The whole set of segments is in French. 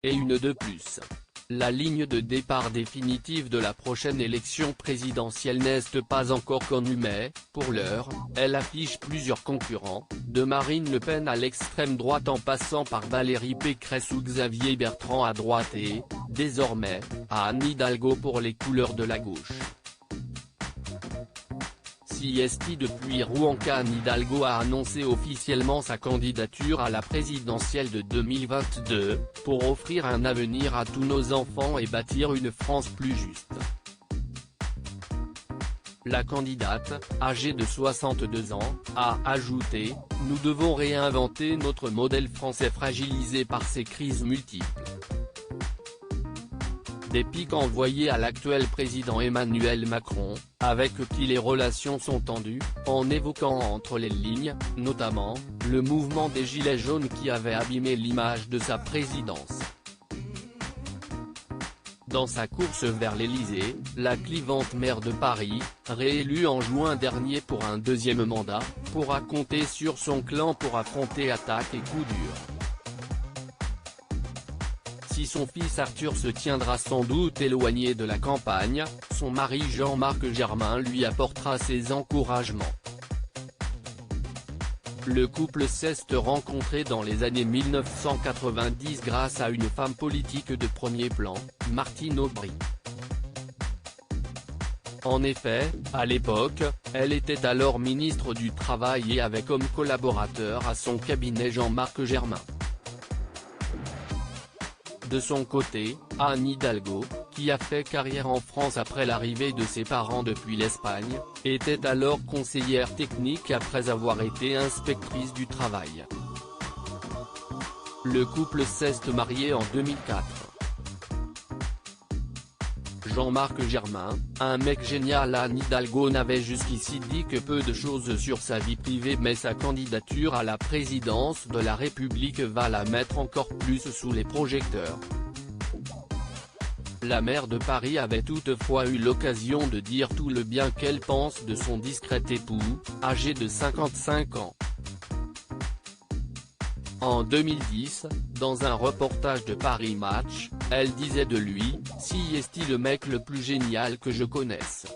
et une de plus. La ligne de départ définitive de la prochaine élection présidentielle n'est pas encore connue mais, pour l'heure, elle affiche plusieurs concurrents, de Marine Le Pen à l'extrême droite en passant par Valérie Pécresse ou Xavier Bertrand à droite et, désormais, à Anne Hidalgo pour les couleurs de la gauche. CST depuis Rouen qu'Anne Hidalgo a annoncé officiellement sa candidature à la présidentielle de 2022, pour offrir un avenir à tous nos enfants et bâtir une France plus juste. La candidate, âgée de 62 ans, a ajouté « Nous devons réinventer notre modèle français fragilisé par ces crises multiples ». Des pics envoyés à l'actuel président Emmanuel Macron, avec qui les relations sont tendues, en évoquant entre les lignes, notamment, le mouvement des Gilets jaunes qui avait abîmé l'image de sa présidence. Dans sa course vers l'Élysée, la clivante maire de Paris, réélue en juin dernier pour un deuxième mandat, pourra compter sur son clan pour affronter attaques et coups durs. Si son fils Arthur se tiendra sans doute éloigné de la campagne, son mari Jean-Marc Germain lui apportera ses encouragements. Le couple s'est rencontré dans les années 1990 grâce à une femme politique de premier plan, Martine Aubry. En effet, à l'époque, elle était alors ministre du Travail et avait comme collaborateur à son cabinet Jean-Marc Germain. De son côté, Anne Hidalgo, qui a fait carrière en France après l'arrivée de ses parents depuis l'Espagne, était alors conseillère technique après avoir été inspectrice du travail. Le couple s'est marié en 2004. Jean-Marc Germain, un mec génial. Anne Hidalgo n'avait jusqu'ici dit que peu de choses sur sa vie privée mais sa candidature à la présidence de la République va la mettre encore plus sous les projecteurs. La maire de Paris avait toutefois eu l'occasion de dire tout le bien qu'elle pense de son discret époux, âgé de 55 ans. En 2010, dans un reportage de Paris Match, elle disait de lui « CST le mec le plus génial que je connaisse ».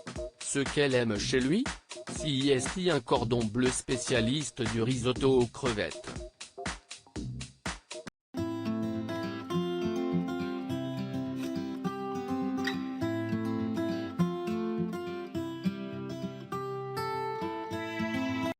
Ce qu'elle aime chez lui ? CST un cordon bleu spécialiste du risotto aux crevettes.